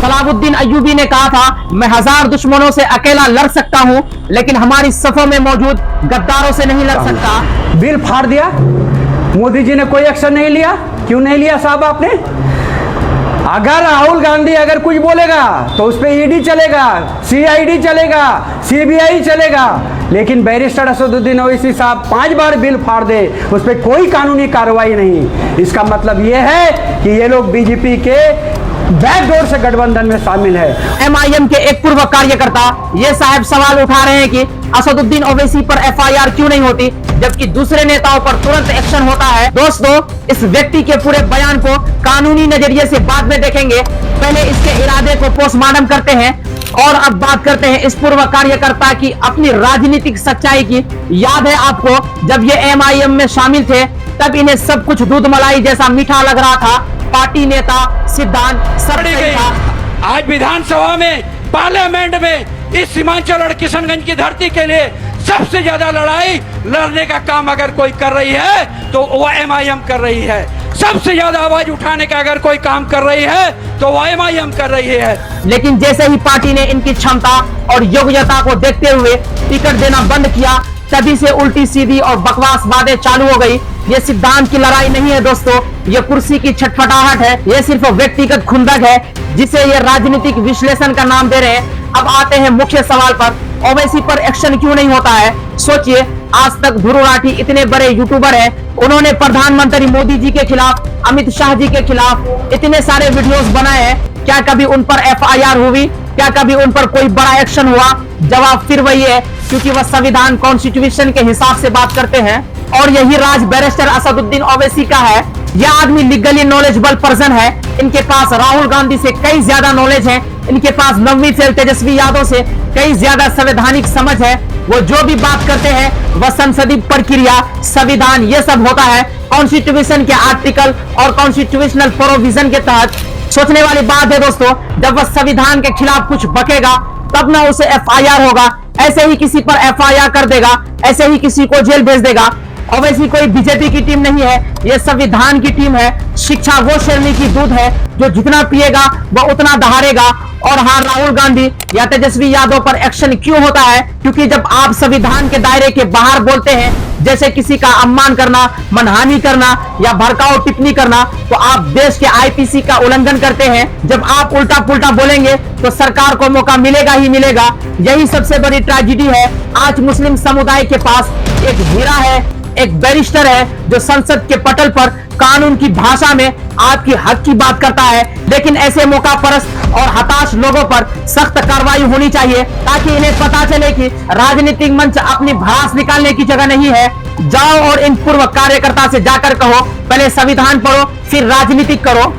Salahuddin Ayyubi ने कहा था, मैं 1000 दुश्मनों से अकेला लड़ सकता हूं, लेकिन हमारी सफों में मौजूद गद्दारों से नहीं लड़ सकता। बिल फाड़ दिया, मोदी जी ने कोई एक्शन नहीं लिया। क्यों नहीं लिया साहब आपने? अगर राहुल गांधी अगर कुछ बोलेगा तो उस पर ईडी चलेगा, सीआईडी चलेगा, सीबीआई चलेगा, लेकिन बैरिस्टर असदुद्दीन ओवैसी साहब 5 बार बिल फाड़ दे, उस पर कोई कानूनी कार्रवाई नहीं। इसका मतलब यह है कि ये लोग बीजेपी के बैकडोर से गठबंधन में शामिल है। एमआईएम के एक पूर्व कार्यकर्ता ये साहब सवाल उठा रहे हैं कि असदुद्दीन ओवैसी पर एफआईआर क्यों नहीं होती, जबकि दूसरे नेताओं पर तुरंत एक्शन होता है। दोस्तों, इस व्यक्ति के पूरे बयान को कानूनी नजरिए से बाद में देखेंगे, पहले इसके इरादे को पोस्टमार्टम करते हैं और अब बात करते हैं इस पूर्व कार्यकर्ता की अपनी राजनीतिक सच्चाई की। याद है आपको, जब ये एमआईएम में शामिल थे तब इन्हें सब कुछ दूध मलाई जैसा मीठा लग रहा था। पार्टी नेता, सिद्धांत सब सही था। आज विधानसभा में, पार्लियामेंट में इस सीमांचल और किशनगंज की धरती के लिए सबसे ज्यादा लड़ाई लड़ने का काम अगर कोई कर रही है तो वो एमआईएम कर रही है। सबसे ज्यादा आवाज उठाने का अगर कोई काम कर रही है तो वो एमआईएम कर रही है। लेकिन जैसे ही पार्टी ने इनकी क्षमता और योग्यता को देखते हुए टिकट देना बंद किया, तभी से उल्टी सीधी और बकवास बातें चालू हो गई। ये सिद्धांत की लड़ाई नहीं है दोस्तों, ये कुर्सी की छटपटाहट है, ये सिर्फ व्यक्तिगत खुंदक है जिसे ये राजनीतिक विश्लेषण का नाम दे रहे हैं। अब आते हैं मुख्य सवाल पर, ओवैसी पर एक्शन क्यों नहीं होता है? सोचिए, आज तक ध्रुव राठी इतने बड़े यूट्यूबर हैं, उन्होंने प्रधानमंत्री मोदी जी के खिलाफ, अमित शाह जी के खिलाफ इतने सारे वीडियोस बनाए हैं, क्या कभी उन पर एफआईआर हुई? क्या कभी उन पर कोई बड़ा एक्शन हुआ? जवाब फिर वही है, क्योंकि वह संविधान कॉन्स्टिट्यूशन के हिसाब से बात करते हैं और यही राज बैरिस्टर असदुद्दीन ओवैसी का है। यह आदमी लीगली नॉलेजेबल पर्सन है, इनके पास राहुल गांधी से कई ज्यादा नॉलेज है, इनके पास नवीं फेल तेजस्वी यादव से कई ज्यादा संवैधानिक समझ है। वो जो भी बात करते हैं वह संसदीय प्रक्रिया, संविधान, ये सब होता है कॉन्स्टिट्यूशन के आर्टिकल और कॉन्स्टिट्यूशनल प्रोविजन के तहत। सोचने वाली बात है दोस्तों, जब वह संविधान के खिलाफ कुछ बकेगा तब ना उसे एफआईआर होगा, ऐसे ही किसी पर एफआईआर कर देगा, ऐसे ही किसी को जेल भेज देगा। ओवैसी कोई बीजेपी की टीम नहीं है, ये संविधान की टीम है। शिक्षा वो शेरनी की दूध है जो जितना पिएगा वह उतना दहाड़ेगा। और हाँ, राहुल गांधी या तेजस्वी यादव पर एक्शन क्यों होता है? क्योंकि जब आप संविधान के दायरे के बाहर बोलते हैं, जैसे किसी का अपमान करना, मनहानि करना या भड़काऊ टिप्पणी करना, तो आप देश के आईपीसी का उल्लंघन करते हैं। जब आप उल्टा पुल्टा बोलेंगे तो सरकार को मौका मिलेगा ही मिलेगा। यही सबसे बड़ी ट्रेजेडी है। आज मुस्लिम समुदाय के पास एक हीरा है, एक बैरिस्टर है जो संसद के पटल पर कानून की भाषा में आपकी हक की बात करता है। लेकिन ऐसे मौका परस्त और हताश लोगों पर सख्त कार्रवाई होनी चाहिए, ताकि इन्हें पता चले कि राजनीतिक मंच अपनी भड़ास निकालने की जगह नहीं है। जाओ और इन पूर्व कार्यकर्ता से जाकर कहो, पहले संविधान पढ़ो फिर राजनीति करो।